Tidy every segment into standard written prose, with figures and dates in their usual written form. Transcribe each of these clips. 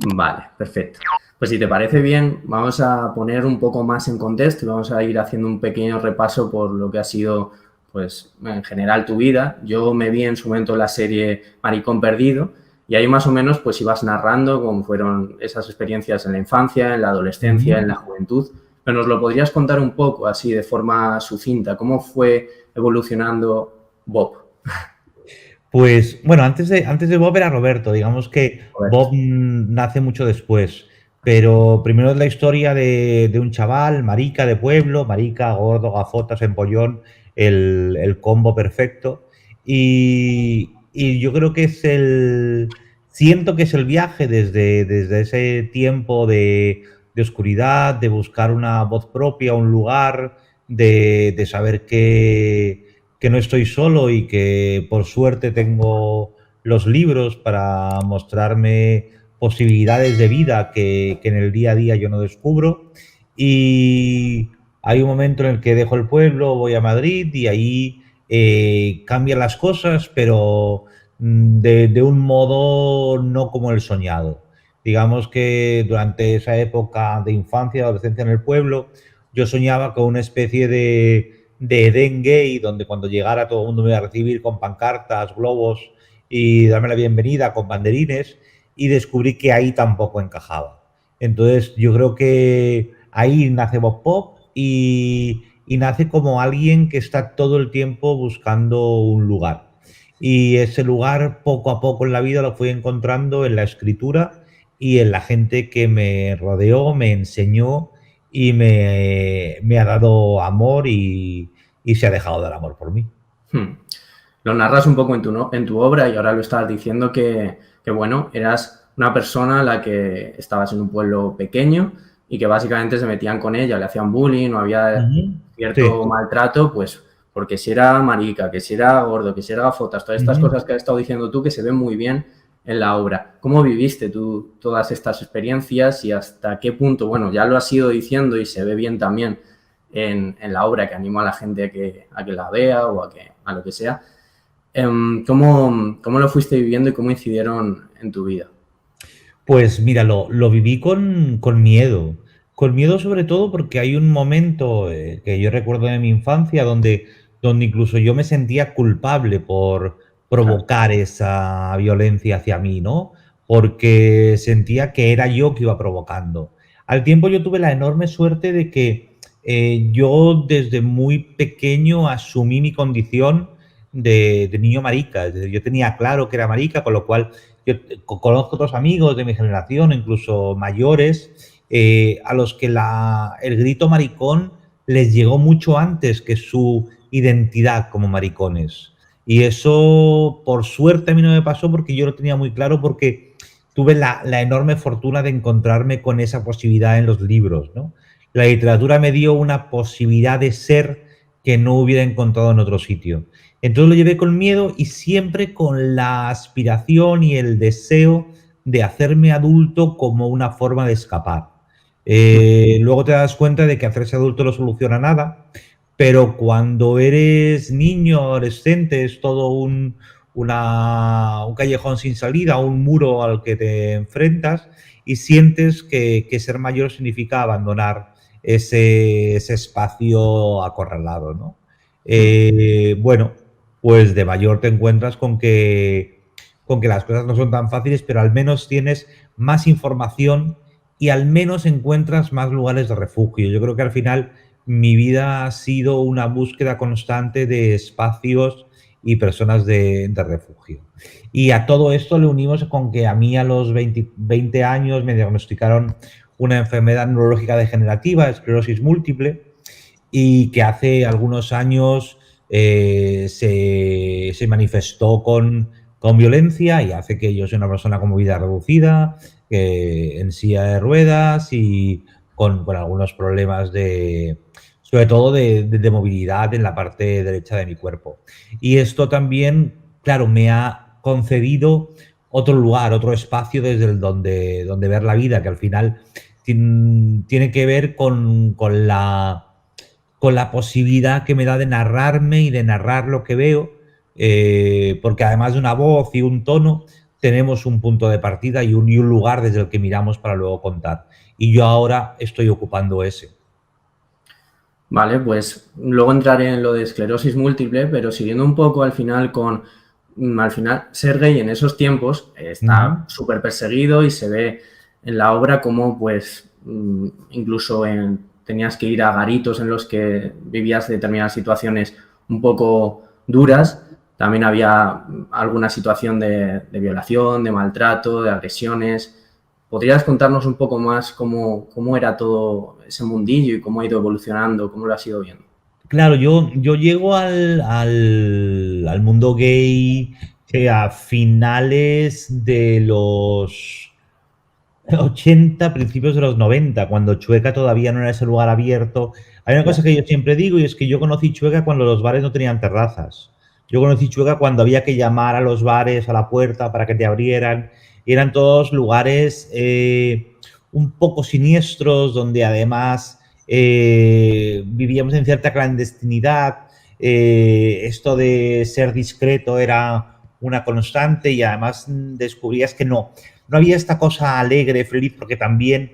Vale, perfecto. Pues si te parece bien, vamos a poner un poco más en contexto y vamos a ir haciendo un pequeño repaso por lo que ha sido, pues, en general tu vida. Yo me vi en su momento la serie Maricón Perdido y ahí más o menos pues ibas narrando cómo fueron esas experiencias en la infancia, en la adolescencia, Ujú. en la juventud. Pero nos lo podrías contar un poco así de forma sucinta, ¿cómo fue evolucionando Bob? Pues bueno, antes de Bob era Roberto, digamos que Roberto. Bob nace mucho después, pero primero es la historia de un chaval, marica de pueblo, marica, gordo, gafotas, empollón, el combo perfecto. Y yo creo que siento que es el viaje desde ese tiempo de oscuridad, de buscar una voz propia, un lugar, de saber que no estoy solo y que por suerte tengo los libros para mostrarme posibilidades de vida que en el día a día yo no descubro. Y hay un momento en el que dejo el pueblo, voy a Madrid y ahí cambian las cosas, pero de un modo no como el soñado. Digamos que durante esa época de infancia, adolescencia en el pueblo, yo soñaba con una especie de Edén gay, donde cuando llegara todo el mundo me iba a recibir con pancartas, globos y darme la bienvenida con banderines, y descubrí que ahí tampoco encajaba. Entonces yo creo que ahí nace Bob Pop y nace como alguien que está todo el tiempo buscando un lugar. Y ese lugar poco a poco en la vida lo fui encontrando en la escritura y en la gente que me rodeó, me enseñó y me ha dado amor y se ha dejado dar amor por mí. Hmm. Lo narras un poco en tu, en tu obra y ahora lo estabas diciendo que, bueno, eras una persona a la que estabas en un pueblo pequeño y que básicamente se metían con ella, le hacían bullying o había Ujú. cierto Sí. maltrato, pues porque si era marica, que si era gordo, que si era gafotas, todas estas Ujú. cosas que has estado diciendo tú que se ven muy bien en la obra. ¿Cómo viviste tú todas estas experiencias y hasta qué punto, bueno, ya lo has ido diciendo y se ve bien también en la obra que animo a la gente a que la vea o a lo que sea, ¿cómo lo fuiste viviendo y cómo incidieron en tu vida? Pues mira, lo viví con miedo. Con miedo sobre todo porque hay un momento que yo recuerdo de mi infancia donde incluso yo me sentía culpable por Claro. provocar esa violencia hacia mí, ¿no? Porque sentía que era yo que iba provocando. Al tiempo yo tuve la enorme suerte de que yo desde muy pequeño asumí mi condición de niño marica. Es decir, yo tenía claro que era marica, con lo cual yo conozco otros amigos de mi generación, incluso mayores, a los que el grito maricón les llegó mucho antes que su identidad como maricones. Y eso, por suerte, a mí no me pasó porque yo lo tenía muy claro, porque tuve la enorme fortuna de encontrarme con esa posibilidad en los libros, ¿no? La literatura me dio una posibilidad de ser que no hubiera encontrado en otro sitio. Entonces lo llevé con miedo y siempre con la aspiración y el deseo de hacerme adulto como una forma de escapar. Luego te das cuenta de que hacerse adulto no soluciona nada, pero cuando eres niño, adolescente, es todo un callejón sin salida, un muro al que te enfrentas y sientes que ser mayor significa abandonar ese espacio acorralado, ¿no? Bueno, pues de mayor te encuentras con que las cosas no son tan fáciles, pero al menos tienes más información y al menos encuentras más lugares de refugio. Yo creo que al final mi vida ha sido una búsqueda constante de espacios y personas de refugio. Y a todo esto le unimos con que a mí a los 20 años me diagnosticaron una enfermedad neurológica degenerativa, esclerosis múltiple, y que hace algunos años se manifestó con violencia y hace que yo sea una persona con movilidad reducida, en silla de ruedas y con algunos problemas sobre todo de movilidad en la parte derecha de mi cuerpo. Y esto también, claro, me ha concedido otro lugar, otro espacio desde donde ver la vida, que al final tiene que ver con la posibilidad que me da de narrarme y de narrar lo que veo, porque además de una voz y un tono, tenemos un punto de partida y un lugar desde el que miramos para luego contar. Y yo ahora estoy ocupando ese. Vale, pues luego entraré en lo de esclerosis múltiple, pero siguiendo un poco al final al final Sergei en esos tiempos está súper perseguido y se ve en la obra como pues incluso tenías que ir a garitos en los que vivías determinadas situaciones un poco duras. También había alguna situación de violación, de maltrato, de agresiones. ¿Podrías contarnos un poco más cómo era todo ese mundillo y cómo ha ido evolucionando, cómo lo has ido viendo? Claro, yo llego al mundo gay a finales de los 80, principios de los 90, cuando Chueca todavía no era ese lugar abierto. Hay una cosa que yo siempre digo y es que yo conocí Chueca cuando los bares no tenían terrazas. Yo conocí Chueca cuando había que llamar a los bares a la puerta para que te abrieran. Y eran todos lugares un poco siniestros, donde además vivíamos en cierta clandestinidad. Esto de ser discreto era una constante y además descubrías que no había esta cosa alegre, feliz, porque también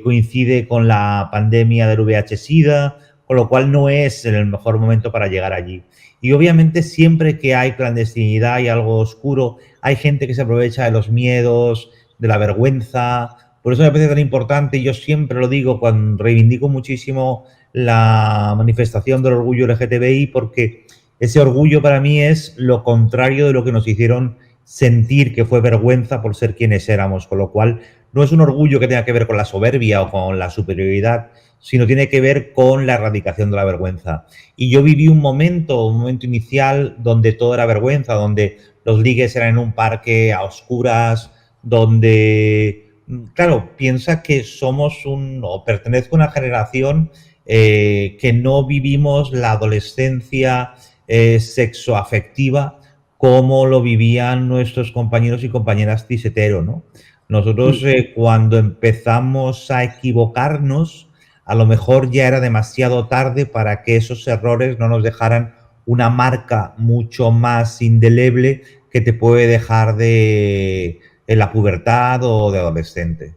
coincide con la pandemia del VIH-Sida, con lo cual no es el mejor momento para llegar allí. Y obviamente siempre que hay clandestinidad y algo oscuro, hay gente que se aprovecha de los miedos, de la vergüenza. Por eso me parece tan importante, y yo siempre lo digo cuando reivindico muchísimo la manifestación del orgullo LGTBI, porque ese orgullo para mí es lo contrario de lo que nos hicieron sentir, que fue vergüenza por ser quienes éramos, con lo cual no es un orgullo que tenga que ver con la soberbia o con la superioridad, sino tiene que ver con la erradicación de la vergüenza. Y yo viví un momento inicial donde todo era vergüenza, donde los ligues eran en un parque a oscuras, donde, claro, piensa que o pertenezco a una generación que no vivimos la adolescencia sexoafectiva cómo lo vivían nuestros compañeros y compañeras cis hetero, ¿no? Nosotros cuando empezamos a equivocarnos, a lo mejor ya era demasiado tarde para que esos errores no nos dejaran una marca mucho más indeleble que te puede dejar en la pubertad o de adolescente.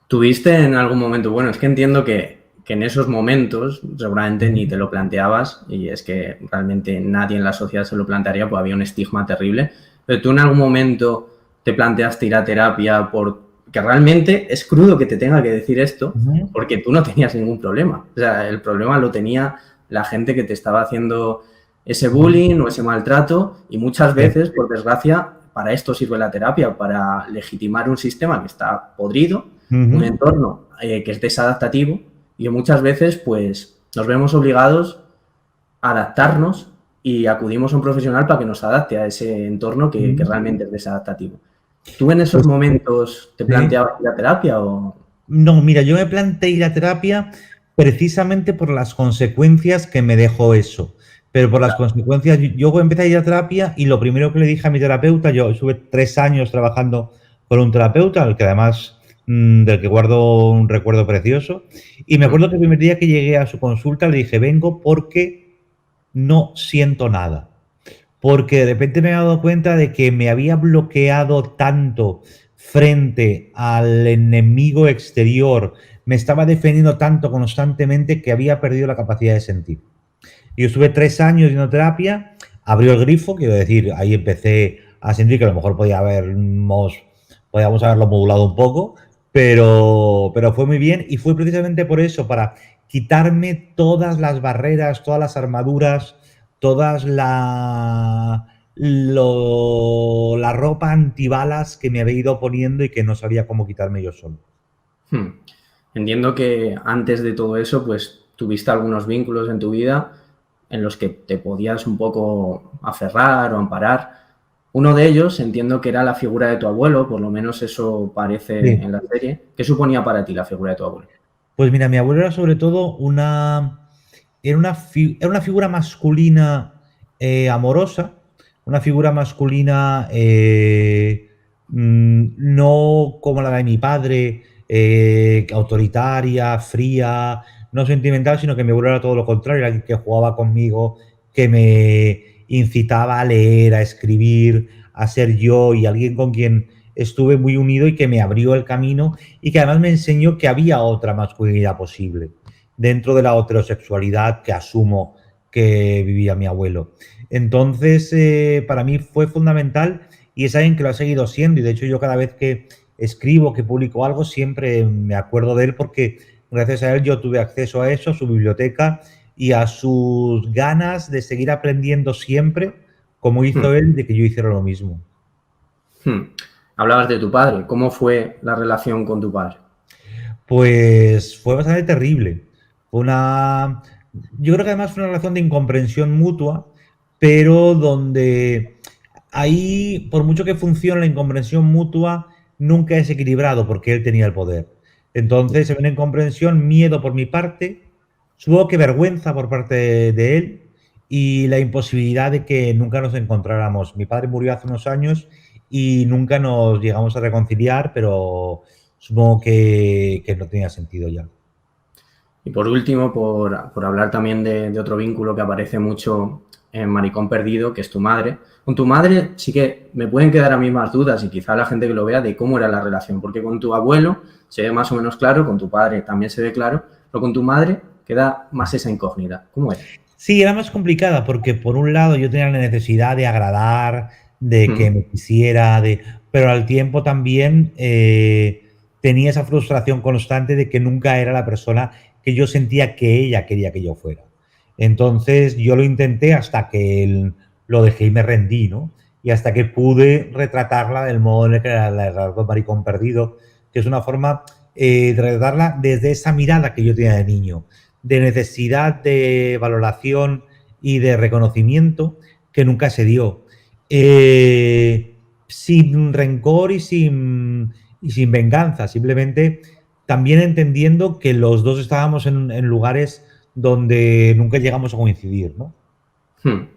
¿Tuviste en algún momento, bueno, es que entiendo que en esos momentos seguramente ni te lo planteabas y es que realmente nadie en la sociedad se lo plantearía, pues había un estigma terrible, pero tú en algún momento te planteaste ir a terapia porque realmente es crudo que te tenga que decir esto porque tú no tenías ningún problema, o sea, el problema lo tenía la gente que te estaba haciendo ese bullying o ese maltrato y muchas veces, por desgracia, para esto sirve la terapia, para legitimar un sistema que está podrido, un entorno que es desadaptativo y muchas veces pues nos vemos obligados a adaptarnos y acudimos a un profesional para que nos adapte a ese entorno que realmente es desadaptativo. ¿Tú en esos momentos te planteabas la terapia o...? No, mira, yo me planteé la terapia precisamente por las consecuencias que me dejó eso. Pero por las consecuencias, yo empecé a ir a terapia y lo primero que le dije a mi terapeuta, yo estuve 3 años trabajando con un terapeuta, al que además del que guardo un recuerdo precioso. Y me acuerdo que el primer día que llegué a su consulta le dije, vengo porque no siento nada. Porque de repente me he dado cuenta de que me había bloqueado tanto frente al enemigo exterior, me estaba defendiendo tanto constantemente que había perdido la capacidad de sentir. Yo estuve 3 años yendo a terapia, abrió el grifo, quiero decir, ahí empecé a sentir que a lo mejor podíamos haberlo modulado un poco, pero fue muy bien y fue precisamente por eso, para quitarme todas las barreras, todas las armaduras, todas la ropa antibalas que me había ido poniendo y que no sabía cómo quitarme yo solo. Entiendo que antes de todo eso, pues tuviste algunos vínculos en tu vida en los que te podías un poco aferrar o amparar. Uno de ellos entiendo que era la figura de tu abuelo, por lo menos eso parece en la serie. ¿Qué suponía para ti la figura de tu abuelo? Pues mira, mi abuelo era sobre todo era una figura masculina amorosa, una figura masculina no como la de mi padre, autoritaria, fría, no sentimental, sino que mi abuelo era todo lo contrario, era alguien que jugaba conmigo, que me incitaba a leer, a escribir, a ser yo, y alguien con quien estuve muy unido y que me abrió el camino y que además me enseñó que había otra masculinidad posible dentro de la heterosexualidad que asumo que vivía mi abuelo. Entonces, para mí fue fundamental y es alguien que lo ha seguido siendo, y de hecho yo cada vez que escribo, que publico algo, siempre me acuerdo de él porque gracias a él yo tuve acceso a eso, a su biblioteca y a sus ganas de seguir aprendiendo siempre, como Hmm, hizo él, de que yo hiciera lo mismo. hmm. Hablabas de tu padre. ¿Cómo fue la relación con tu padre? Pues fue bastante terrible. Fue una. Yo creo que además fue una relación de incomprensión mutua, pero donde ahí, por mucho que funcione la incomprensión mutua, nunca es equilibrado porque él tenía el poder. Entonces, en una incomprensión, miedo por mi parte, supongo que vergüenza por parte de él y la imposibilidad de que nunca nos encontráramos. Mi padre murió hace unos años y nunca nos llegamos a reconciliar, pero supongo que no tenía sentido ya. Y por último, por hablar también de otro vínculo que aparece mucho en Maricón Perdido, que es tu madre. Con tu madre sí que me pueden quedar a mí más dudas y quizá la gente que lo vea de cómo era la relación, porque con tu abuelo se ve más o menos claro, con tu padre también se ve claro, pero con tu madre queda más esa incógnita. ¿Cómo era? Sí, era más complicada porque por un lado yo tenía la necesidad de agradar, de que Mm, me quisiera, pero al tiempo también tenía esa frustración constante de que nunca era la persona que yo sentía que ella quería que yo fuera. Entonces yo lo intenté hasta que lo dejé y me rendí, ¿no? Y hasta que pude retratarla del modo en el que la retrató Maricón Perdido, que es una forma de retratarla desde esa mirada que yo tenía de niño, de necesidad de valoración y de reconocimiento que nunca se dio. Sin rencor y sin venganza, simplemente también entendiendo que los dos estábamos en lugares donde nunca llegamos a coincidir, ¿no? mm.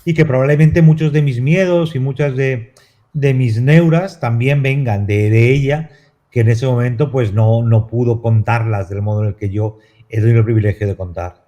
Y que probablemente muchos de mis miedos y muchas de mis neuras también vengan de ella, que en ese momento pues no pudo contarlas del modo en el que yo he tenido el privilegio de contar.